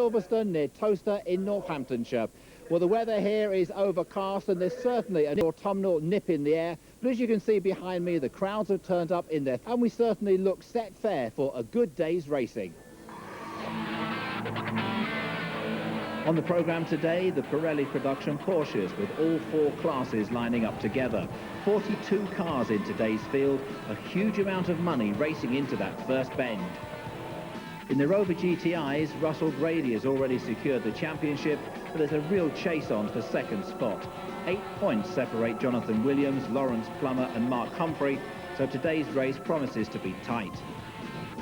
Silverstone near Towcester in Northamptonshire. Well, the weather here is overcast and there's certainly an autumnal nip in the air, but as you can see behind me, the crowds have turned up in there and we certainly look set fair for a good day's racing. On the programme today, the Pirelli production Porsches with all 4 classes lining up together. 42 cars in today's field, a huge amount of money racing into that first bend. In the Rover GTIs, Russell Grady has already secured the championship, but there's a real chase on for second spot. 8 points separate Jonathan Williams, Lawrence Plummer and Mark Humphrey, so today's race promises to be tight.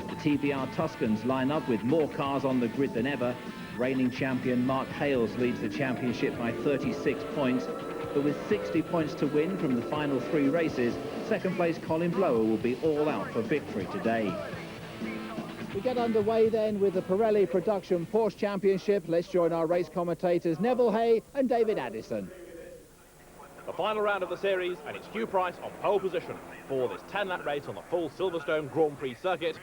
The TBR Tuscans line up with more cars on the grid than ever. Reigning champion Mark Hales leads the championship by 36 points, but with 60 points to win from the final 3 races, second place Colin Blower will be all out for victory today. We get underway then with the Pirelli Production Porsche Championship. Let's join our race commentators Neville Hay and David Addison. The final round of the series, and it's Hugh Price on pole position for this 10-lap race on the full Silverstone Grand Prix circuit.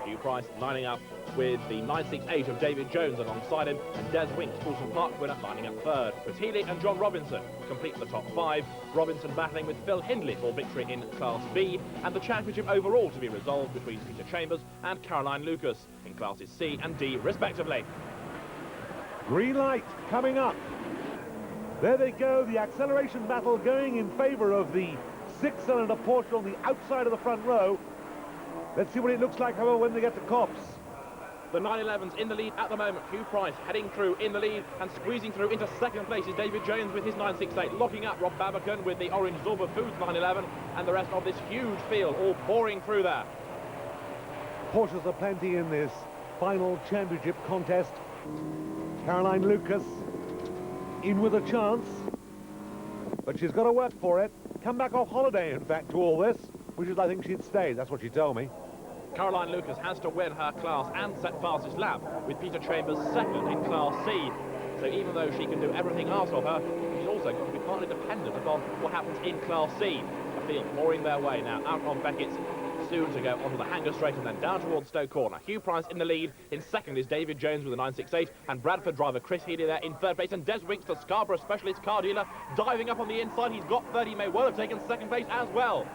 Hugh Price lining up with the 968 of David Jones alongside him, and Des Winks, Coulson Park winner, lining up third. Chris Healy and John Robinson complete the top 5. Robinson battling with Phil Hindley for victory in Class B, and the championship overall to be resolved between Peter Chambers and Caroline Lucas in Classes C and D respectively. Green light coming up. There they go, the acceleration battle going in favour of the 6-cylinder Porsche on the outside of the front row. Let's see what it looks like, however, when they get to Copse. The 911's in the lead at the moment. Hugh Price heading through in the lead and squeezing through into second place is David Jones with his 968, locking up Rob Babbacombe with the orange Zorba Foods 911, and the rest of this huge field all pouring through there. Porsches are plenty in this final championship contest. Caroline Lucas in with a chance, but she's got to work for it. Come back off holiday, in fact, to all this, which is I think she'd stayed. That's what she told me. Caroline Lucas has to win her class and set fastest lap, with Peter Chambers second in Class C. So even though she can do everything asked of her, she's also got to be partly dependent upon what happens in Class C. The field pouring their way now out on Beckett's, soon to go onto the Hanger Straight and then down towards Stowe Corner. Hugh Price in the lead. In second is David Jones with a 968, and Bradford driver Chris Healy there in third place, and Des Winks, the Scarborough specialist car dealer, diving up on the inside. He's got third. He may well have taken second place as well.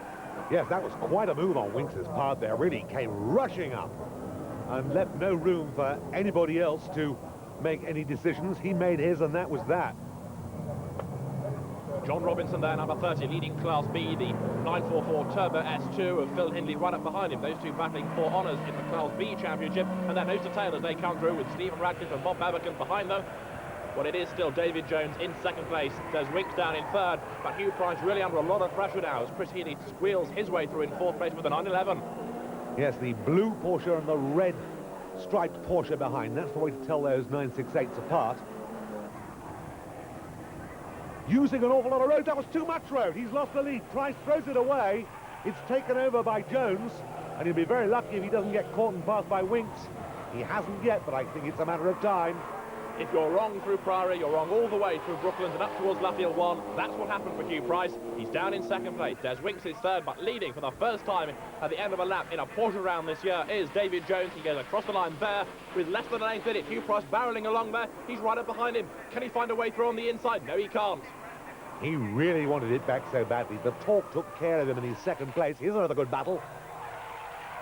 Yes, that was quite a move on Winks' part there. Really came rushing up and left no room for anybody else to make any decisions. He made his, and that was that. John Robinson there, number 30, leading Class B, the 944 Turbo S2 of Phil Hindley right up behind him. Those two battling for honours in the Class B Championship, and then nose to tail as they come through with Stephen Radcliffe and Bob Babbacombe behind them. Well, it is still David Jones in second place. There's Winks down in third, but Hugh Price really under a lot of pressure now as Chris Healy squeals his way through in fourth place with a 911. Yes, the blue Porsche and the red striped Porsche behind. That's the way to tell those 968s apart. Using an awful lot of road. That was too much road. He's lost the lead. Price throws it away. It's taken over by Jones, and he'll be very lucky if he doesn't get caught and passed by Winks. He hasn't yet, but I think it's a matter of time. If you're wrong through Priory, you're wrong all the way through Brooklands and up towards Luffield 1. That's what happened for Hugh Price. He's down in second place. Des Winks is third, but leading for the first time at the end of a lap in a Porsche round this year is David Jones. He goes across the line there with less than an eighth in it. Hugh Price barrelling along there. He's right up behind him. Can he find a way through on the inside? No, he can't. He really wanted it back so badly. The torque took care of him in his second place. Here's another good battle.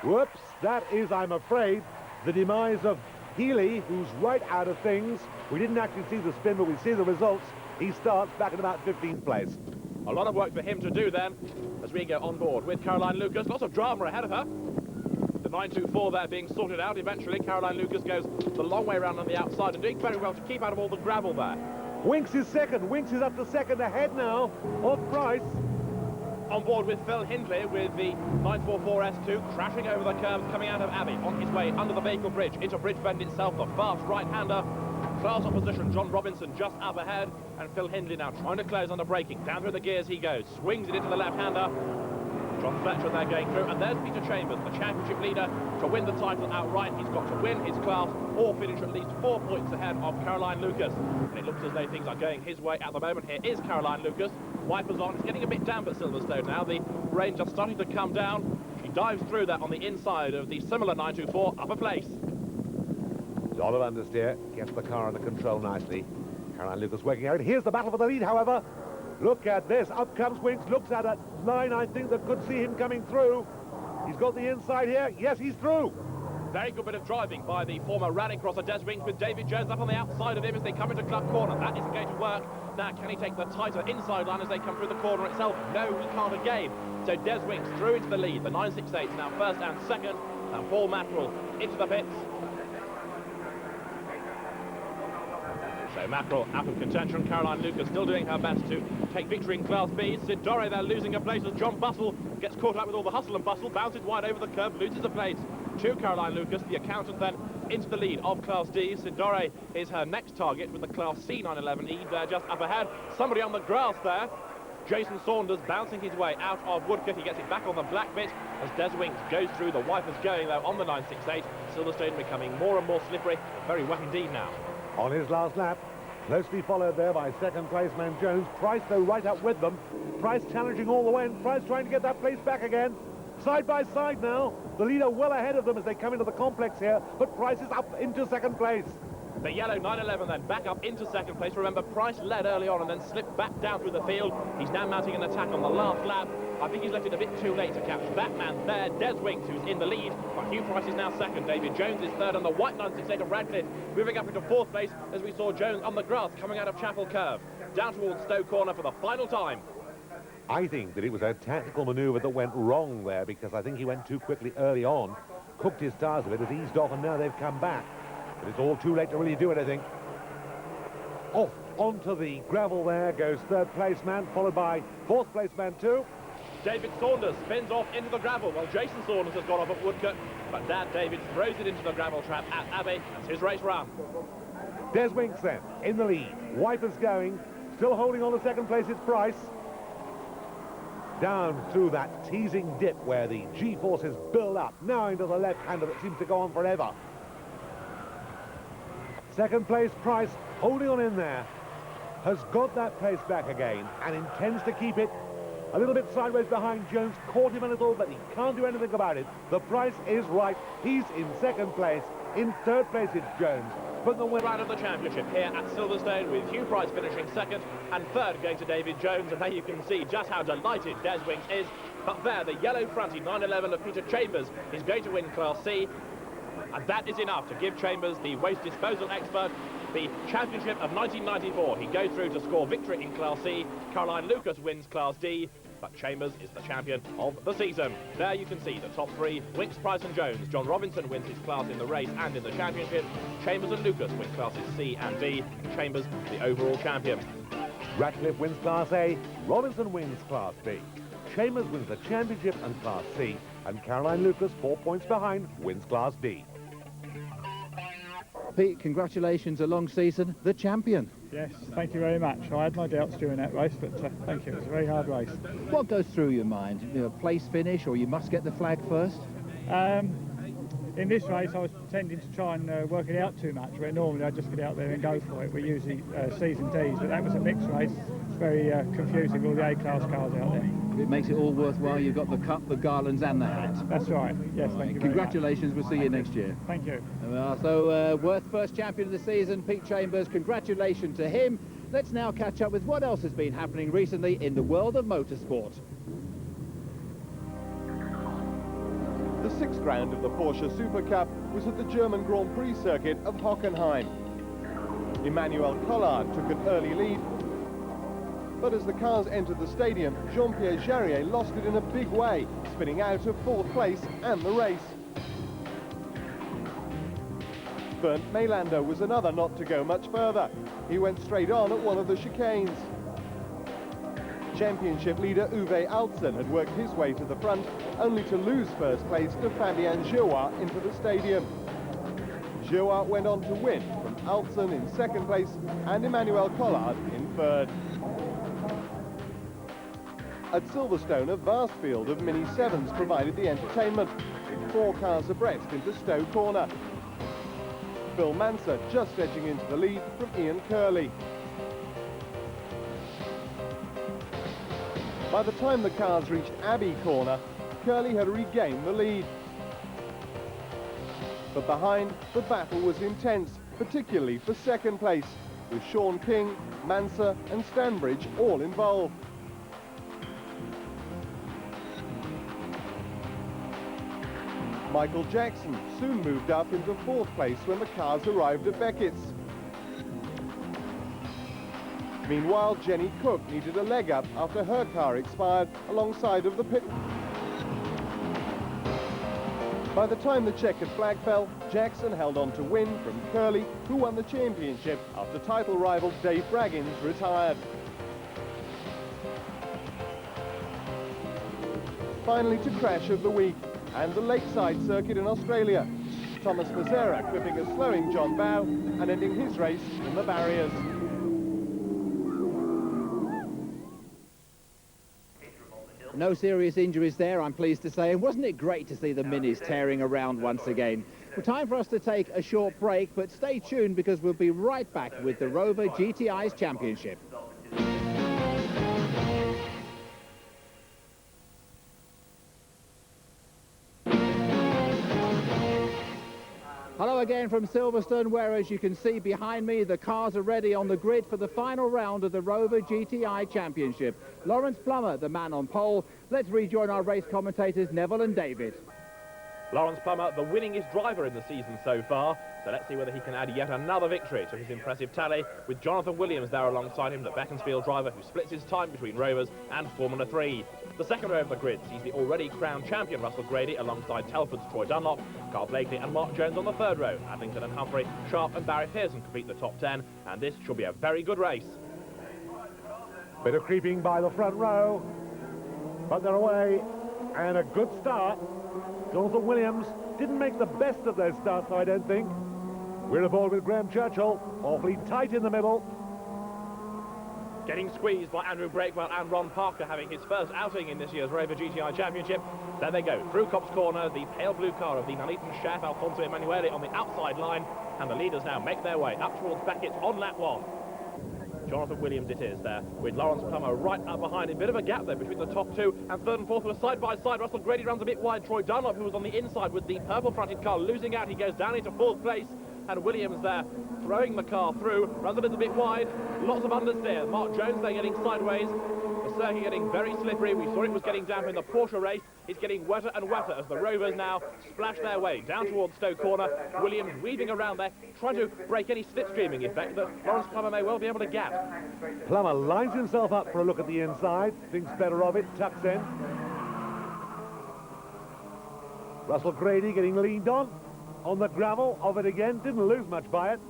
Whoops, that is, I'm afraid, the demise of Healy, who's right out of things. We didn't actually see the spin, but we see the results. He starts back in about 15th place. A lot of work for him to do then, as we go on board with Caroline Lucas. Lots of drama ahead of her. The 924 there being sorted out eventually. Caroline Lucas goes the long way around on the outside and doing very well to keep out of all the gravel there. Winks is second. Winks is up to second, ahead now of Price. On board with Phil Hindley with the 944 S2 crashing over the curves coming out of Abbey on his way under the Vehicle Bridge into Bridgebend itself. The fast right-hander. Class opposition, John Robinson just up ahead, and Phil Hindley now trying to close on the braking. Down through the gears he goes, swings it into the left-hander. John Fletcher there going through, and there's Peter Chambers, the championship leader, to win the title outright. He's got to win his class or finish at least 4 points ahead of Caroline Lucas. And it looks as though things are going his way at the moment. Here is Caroline Lucas, wipers on. It's getting a bit damp at Silverstone now. The rain just starting to come down. She dives through that on the inside of the similar 924, upper place. Lot of understeer, gets the car under control nicely. Caroline Lucas working out. Here's the battle for the lead, however. Look at this. Up comes Winks, looks at a line, I think, that could see him coming through. He's got the inside here. Yes, he's through. Very good bit of driving by the former rallycrosser Des Winks, with David Jones up on the outside of him as they come into Club Corner. That isn't going to work. Now, can he take the tighter inside line as they come through the corner itself? No, he can't again. So Des Winks through into the lead. The 968 now first and second. And Paul Mackerel into the pits. So Mackerel out of contention. Caroline Lucas still doing her best to take victory in Class B. Sid Doré there losing a place as John Bustle gets caught up with all the hustle and bustle, bounces wide over the curb, loses a place to Caroline Lucas. The accountant then into the lead of Class D. Sid Doré is her next target with the Class C 911E there just up ahead. Somebody on the grass there. Jason Saunders bouncing his way out of Woodcote. He gets it back on the black bit as Des Winks goes through. The wipers going though on the 968. Silverstone becoming more and more slippery. Very wet indeed now. On his last lap, closely followed there by second place man Jones. Price, though, right up with them. Price challenging all the way, and Price trying to get that place back again. Side by side now. The leader well ahead of them as they come into the complex here, but Price is up into second place. The yellow 911 then back up into second place. Remember, Price led early on and then slipped back down through the field. He's now mounting an attack on the last lap. I think he's left it a bit too late to catch that man there, Des Winks, who's in the lead. But Hugh Price is now second. David Jones is third, and the white 968 of Radcliffe moving up into fourth place as we saw Jones on the grass coming out of Chapel Curve. Down towards Stowe Corner for the final time. I think that it was a tactical manoeuvre that went wrong there, because I think he went too quickly early on, cooked his tyres a bit, has eased off, and now they've come back. But it's all too late to really do anything. Off onto the gravel there goes third place man, followed by fourth place man too. David Saunders spins off into the gravel. Well, Jason Saunders has gone off at Woodcote, but Dad David throws it into the gravel trap at Abbey. That's his race run. Des Winks then in the lead. Wipers going, still holding on to second place is Price. Down through that teasing dip where the G-forces build up, now into the left-hander that seems to go on forever. Second place Price, holding on in there, has got that place back again and intends to keep it a little bit sideways behind Jones. Caught him a little, but he can't do anything about it. The Price is right. He's in second place. In third place it's Jones. But the winner of the championship here at Silverstone, with Hugh Price finishing second and third going to David Jones. And there you can see just how delighted Des Winks is. But there, the yellow fronty 911 of Peter Chambers is going to win Class C. And that is enough to give Chambers, the waste disposal expert, the championship of 1994. He goes through to score victory in Class C. Caroline Lucas wins Class D, but Chambers is the champion of the season. There you can see the top three: Winks, Price and Jones. John Robinson wins his class in the race and in the championship. Chambers and Lucas win classes C and D. Chambers the overall champion. Ratcliffe wins Class A, Robinson wins Class B. Chambers wins the championship and Class C, and Caroline Lucas, 4 points behind, wins Class D. Pete, congratulations, a long season, the champion. Yes, thank you very much. I had my doubts during that race, but thank you. It was a very hard race. What goes through your mind? You know, place finish, or you must get the flag first? In this race, I was tending to try and work it out too much, where normally I just get out there and go for it. We're usually C's and D's, but that was a mixed race. It's very confusing, all the A-class cars out there. It makes it all worthwhile. You've got the cup, the garlands and the hat. That's right. Yes, thank you very Congratulations, much. We'll see you next year. Thank you. So, Worth first champion of the season, Pete Chambers, congratulations to him. Let's now catch up with what else has been happening recently in the world of motorsport. The sixth round of the Porsche Super Cup was at the German Grand Prix circuit of Hockenheim. Emmanuel Collard took an early lead, but as the cars entered the stadium, Jean-Pierre Jarier lost it in a big way, spinning out of fourth place and the race. Bernd Mailander was another not to go much further. He went straight on at one of the chicanes. Championship leader Uwe Altzen had worked his way to the front, only to lose first place to Fabien Gillois into the stadium. Gillois went on to win, from Altzen in second place and Emmanuel Collard in third. At Silverstone, a vast field of Mini 7s provided the entertainment, with 4 cars abreast into Stowe Corner. Phil Manser just edging into the lead from Ian Curley. By the time the cars reached Abbey Corner, Curley had regained the lead. But behind, the battle was intense, particularly for second place, with Sean King, Manser and Stanbridge all involved. Michael Jackson soon moved up into fourth place when the cars arrived at Beckett's. Meanwhile, Jenny Cook needed a leg up after her car expired alongside of the pit. By the time the checkered flag fell, Jackson held on to win from Curley, who won the championship after title rival Dave Braggins retired. Finally to crash of the week, and the Lakeside circuit in Australia. Thomas Mazzera clipping a slowing John Bowe and ending his race in the barriers. No serious injuries there, I'm pleased to say, and wasn't it great to see the Minis tearing around once again? Well, time for us to take a short break, but stay tuned because we'll be right back with the Rover GTI's Championship. Hello again from Silverstone, where, as you can see behind me, the cars are ready on the grid for the final round of the Rover GTI Championship. Lawrence Plummer, the man on pole. Let's rejoin our race commentators, Neville and David. Lawrence Plummer, the winningest driver in the season so far, so let's see whether he can add yet another victory to his impressive tally, with Jonathan Williams there alongside him, the Beaconsfield driver who splits his time between Rovers and Formula 3. The second row of the grid sees the already crowned champion Russell Grady alongside Telford's Troy Dunlop, Carl Blakely and Mark Jones on the third row. Adlington and Humphrey, Sharp and Barry Pearson complete the top 10, and this should be a very good race. Bit of creeping by the front row, but they're away, and a good start. Jonathan Williams didn't make the best of those starts, I don't think. We're aboard with Graham Churchill, awfully tight in the middle. Getting squeezed by Andrew Breakwell and Ron Parker, having his first outing in this year's Rover GTI Championship. There they go, through Copse Corner, the pale blue car of the Nuneaton chef Alfonso Emanuele on the outside line, and the leaders now make their way up towards Beckett on lap 1. Jonathan Williams it is there, with Lawrence Plummer right up behind. A bit of a gap there between the top two, and third and fourth were side by side. Russell Grady runs a bit wide. Troy Dunlop, who was on the inside with the purple-fronted car, losing out. He goes down into fourth place, and Williams there throwing the car through, runs a little bit wide. Lots of understeer. Mark Jones there getting sideways. The circuit getting very slippery. We saw it was getting damp in the Porsche race. It's getting wetter and wetter as the Rovers now splash their way down towards Stowe Corner. Williams weaving around there, trying to break any slipstreaming effect that Lawrence Plummer may well be able to gap. Plummer lines himself up for a look at the inside, thinks better of it, tucks in. Russell Grady getting leaned on the gravel of it again, didn't lose much by it.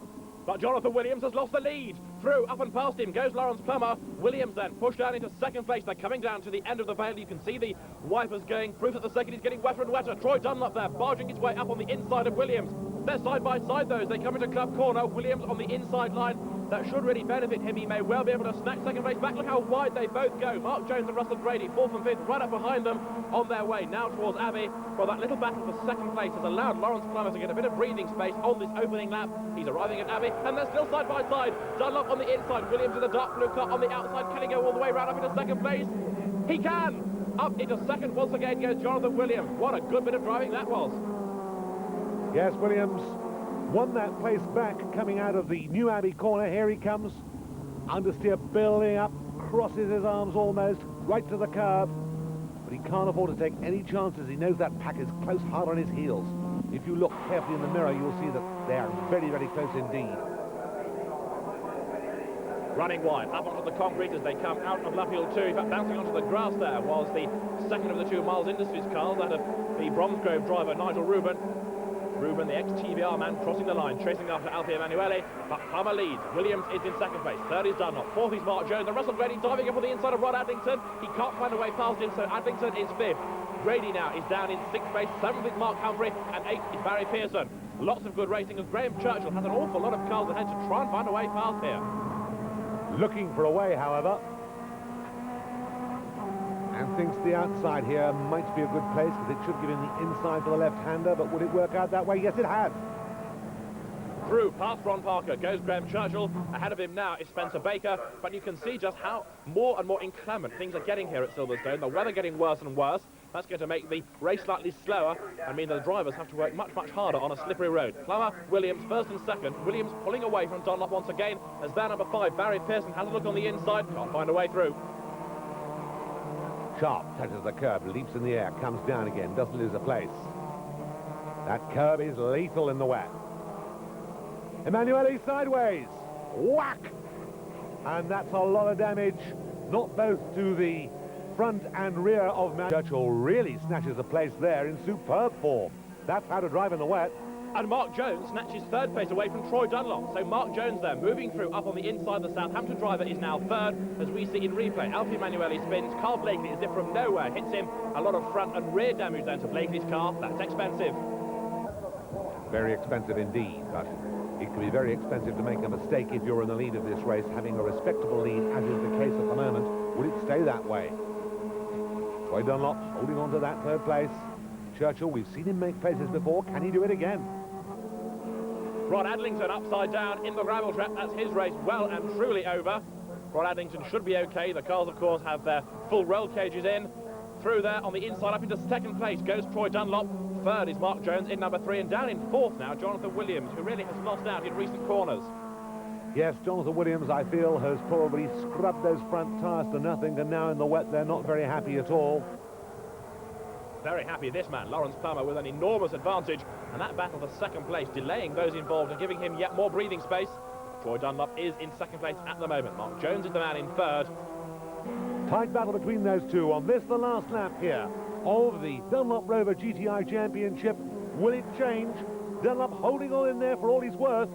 But Jonathan Williams has lost the lead. Through, up and past him goes Lawrence Plummer. Williams then pushed down into second place. They're coming down to the end of the vale. You can see the wipers going. Proof that the second is getting wetter and wetter. Troy Dunlop there, barging his way up on the inside of Williams. They're side by side, those. They come into Club Corner. Williams on the inside line. That should really benefit him. He may well be able to snatch second place back. Look how wide they both go. Mark Jones and Russell Grady, fourth and fifth, right up behind them on their way now towards Abbey. Well, that little battle for second place has allowed Lawrence Plummer to get a bit of breathing space on this opening lap. He's arriving at Abbey, and they're still side by side. Dunlop on the inside, Williams in the dark blue car on the outside. Can he go all the way round up into second place? He can! Up into second once again goes Jonathan Williams. What a good bit of driving that was. Yes, Williams won that place back coming out of the New Abbey corner. Here he comes. Understeer building up, crosses his arms almost, right to the curb. But he can't afford to take any chances. He knows that pack is close, hard on his heels. If you look carefully in the mirror, you'll see that they are very, very close indeed. Running wide, up onto the concrete as they come out of lap hill 2. In fact, bouncing onto the grass there was the second of the two Miles Industries cars, that of the Bromsgrove driver, Nigel Rubin. Rubin, the ex-TVR man, crossing the line, chasing after Alfie Emanuele, but Plummer leads. Williams is in second place. Third is Dunlop. Fourth is Mark Jones. And Russell Grady diving up on the inside of Rod Adlington. He can't find a way past him, so Adlington is fifth. Grady now is down in sixth place. Seventh is Mark Humphrey, and eighth is Barry Pearson. Lots of good racing, and Graham Churchill has an awful lot of cars ahead to try and find a way past here. Looking for a way, however, and thinks the outside here might be a good place because it should give him the inside for the left-hander, but would it work out that way? Yes, it has. Through, past Ron Parker, goes Graham Churchill. Ahead of him now is Spencer Baker, but you can see just how more and more inclement things are getting here at Silverstone. The weather getting worse and worse. That's going to make the race slightly slower and mean that the drivers have to work much, much harder on a slippery road. Plummer, Williams, first and second. Williams pulling away from Dunlop once again as their number 5, Barry Pearson, has a look on the inside, can't find a way through. Sharp touches the curb, leaps in the air, comes down again, doesn't lose a place. That curb is lethal in the wet. Emanuele sideways. Whack! And that's a lot of damage, not both to the front and rear of Churchill. Really snatches a place there in superb form. That's how to drive in the wet. And Mark Jones snatches third place away from Troy Dunlop. So Mark Jones there, moving through up on the inside. The Southampton driver is now third, as we see in replay. Alfie Emanuele spins. Carl Blakely, as if from nowhere, hits him. A lot of front and rear damage then to Blakely's car. That's expensive. Very expensive indeed, but it can be very expensive to make a mistake if you're in the lead of this race, having a respectable lead, as is the case at the moment. Would it stay that way? Troy Dunlop holding on to that third place. Churchill, we've seen him make places before. Can he do it again? Ron Adlington upside down in the gravel trap. That's his race well and truly over. Ron Adlington should be okay. The cars, of course, have their full roll cages in. Through there on the inside, up into second place goes Troy Dunlop. Third is Mark Jones in number 3, and down in fourth now, Jonathan Williams, who really has lost out in recent corners. Yes, Jonathan Williams, I feel, has probably scrubbed those front tyres to nothing, and now in the wet they're not very happy at all. Very happy, this man, Lawrence Plummer, with an enormous advantage, and that battle for second place, delaying those involved and giving him yet more breathing space. Troy Dunlop is in second place at the moment. Mark Jones is the man in third. Tight battle between those two on this, the last lap here of the Dunlop Rover GTI Championship. Will it change? Dunlop holding on in there for all he's worth.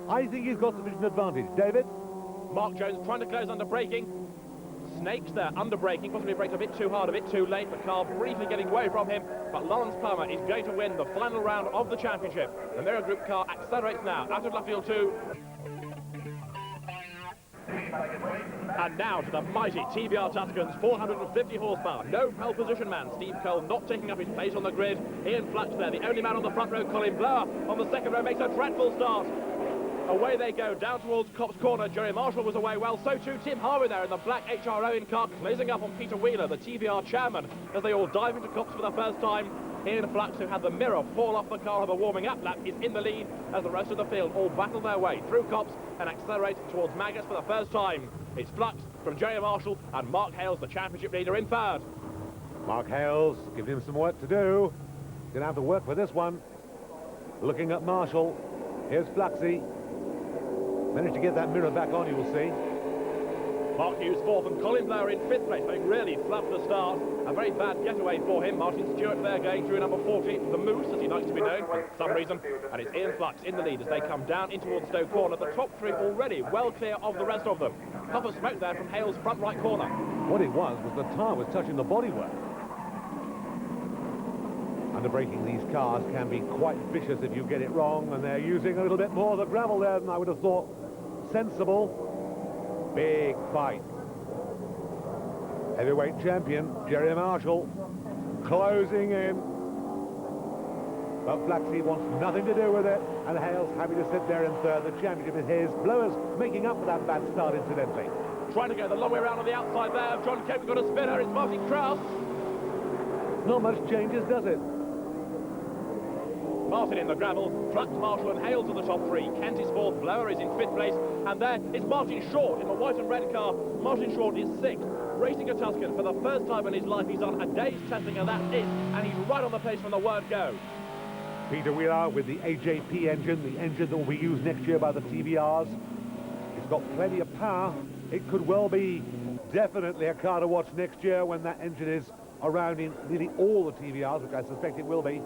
I think he's got sufficient advantage. David? Mark Jones trying to close under braking. Snakes there, under braking, possibly brakes a bit too hard, a bit too late. The car briefly getting away from him, but Lawrence Plummer is going to win the final round of the championship. The Mirror Group car accelerates now out of left field 2. And now to the mighty TBR Tuscans, 450 horsepower, no pole position man. Steve Cole not taking up his place on the grid. Ian Flux there, the only man on the front row. Colin Blower on the second row makes a dreadful start. Away they go, down towards Copse Corner. Jerry Marshall was away well, so too Tim Harvey there in the black HRO in car, closing up on Peter Wheeler, the TBR chairman, as they all dive into Copse for the first time. Ian Flux, who had the mirror fall off the car of the warming up lap, is in the lead as the rest of the field all battle their way through Copse and accelerate towards Maggots for the first time. It's Flux from Jerry Marshall and Mark Hales, the championship leader, in third. Mark Hales, give him some work to do. Gonna have to work for this one. Looking at Marshall. Here's Fluxy. Managed to get that mirror back on, you will see. Mark Hughes fourth and Colin Blower in fifth place, having really flubbed the start. A very bad getaway for him. Martin Stewart there going through number 40, the Moose, as he likes to be known for some reason. And it's Ian Flux in the lead as they come down in towards Stowe Corner. The top three already well clear of the rest of them. Puff of smoke there from Hale's front right corner. What it was the tyre was touching the bodywork. Under braking, these cars can be quite vicious if you get it wrong, and they're using a little bit more of the gravel there than I would have thought. Sensible. Big fight. Heavyweight champion, Jerry Marshall, closing in. But Flaxey wants nothing to do with it, and Hale's happy to sit there in third. The championship is his. Blower's making up for that bad start, incidentally. Trying to go the long way around on the outside there. John Kemp got a spinner. It's Martin Krauss. Not much changes, does it? Martin in the gravel, Flux, Marshall and Hale to the top three. Kent is fourth, Blower is in fifth place, and there is Martin Short in the white and red car. Martin Short is sixth, racing a Tuscan for the first time in his life. He's on a day's testing, and that's it, and he's right on the pace from the word go. Peter Wheeler with the AJP engine, the engine that will be used next year by the TBRs. It's got plenty of power. It could well be definitely a car to watch next year when that engine is around in nearly all the TBRs, which I suspect it will be.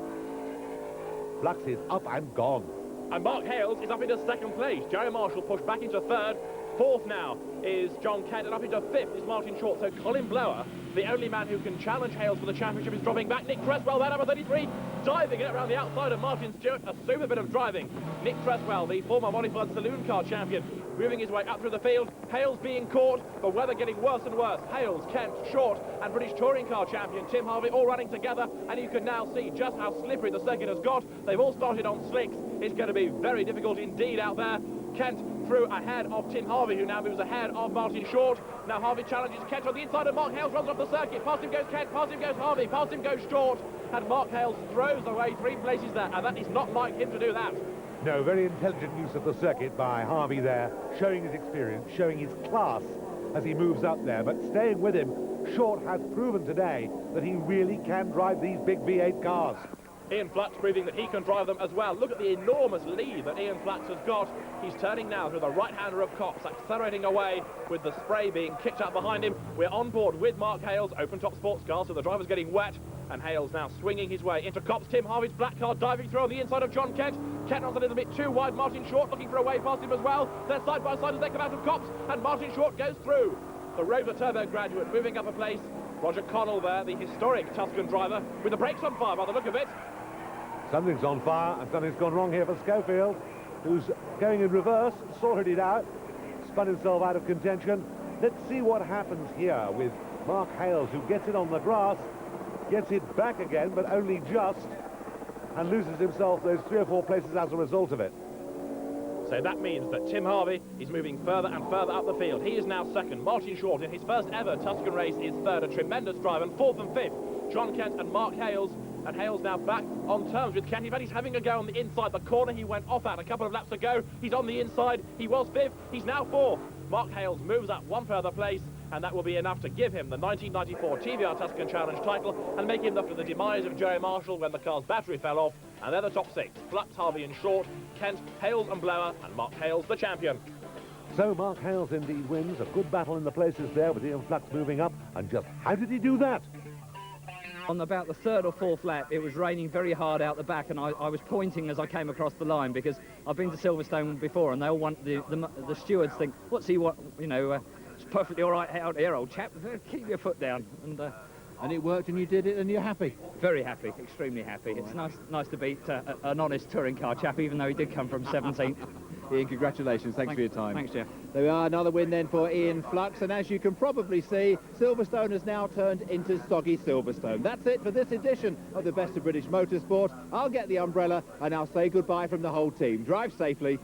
Flux is up and gone. And Mark Hales is up into second place. Jerry Marshall pushed back into third. Fourth now is John Kent, and up into fifth is Martin Short. So Colin Blower, the only man who can challenge Hales for the championship, is dropping back. Nick Cresswell, there, number 33, diving it around the outside of Martin Stewart. A super bit of driving. Nick Cresswell, the former modified saloon car champion, moving his way up through the field. Hales being caught, the weather getting worse and worse. Hales, Kent, Short, and British touring car champion Tim Harvey all running together, and you can now see just how slippery the circuit has got. They've all started on slicks. It's going to be very difficult indeed out there. Kent through ahead of Tim Harvey, who now moves ahead of Martin Short. Now Harvey challenges Kent on the inside, and Mark Hales runs off the circuit. Past him goes Kent, past him goes Harvey, past him goes Short, and Mark Hales throws away 3 places there, and that is not like him to do that. No, very intelligent use of the circuit by Harvey there, showing his experience, showing his class as he moves up there, but staying with him. Short has proven today that he really can drive these big V8 cars. Ian Flux proving that he can drive them as well. Look at the enormous lead that Ian Flux has got. He's turning now through the right-hander of Copse, accelerating away with the spray being kicked up behind him. We're on board with Mark Hales, open-top sports car, so the driver's getting wet, and Hales now swinging his way into Copse. Tim Harvey's black car diving through on the inside of John Kent. Kent runs a little bit too wide. Martin Short looking for a way past him as well. They're side by side as they come out of Copse, and Martin Short goes through. The Rover Turbo graduate moving up a place. Roger Connell there, the historic Tuscan driver, with the brakes on fire by the look of it. Something's on fire, and something's gone wrong here for Schofield, who's going in reverse, sorted it out, spun himself out of contention. Let's see what happens here with Mark Hales, who gets it on the grass, gets it back again, but only just, and loses himself those 3 or 4 places as a result of it. So that means that Tim Harvey is moving further and further up the field. He is now second. Martin Short, in his first ever Tuscan race, is third. A tremendous drive. And fourth and fifth, John Kent and Mark Hales. And Hales now back on terms with Kent. In fact, he's having a go on the inside. The corner he went off at a couple of laps ago. He's on the inside. He was fifth. He's now fourth. Mark Hales moves up 1 further place, and that will be enough to give him the 1994 TVR Tuscan Challenge title and make him up to the demise of Jerry Marshall when the car's battery fell off. And they're the top 6. Flux, Harvey and Short, Kent, Hales and Blower, and Mark Hales the champion. So Mark Hales indeed wins. A good battle in the places there with Ian Flux moving up. And just how did he do that? On about the 3rd or 4th lap, it was raining very hard out the back, and I was pointing as I came across the line, because I've been to Silverstone before, and they all want the stewards think, what's he want? You know, it's perfectly all right out here, old chap. Keep your foot down. And it worked, and you did it, and you're happy? Very happy, extremely happy. It's nice to beat an honest touring car chap, even though he did come from 17th. Ian, congratulations. Thanks for your time. Thanks, Jeff. There we are, another win then for Ian Flux, and as you can probably see, Silverstone has now turned into soggy Silverstone. That's it for this edition of the Best of British Motorsport. I'll get the umbrella, and I'll say goodbye from the whole team. Drive safely.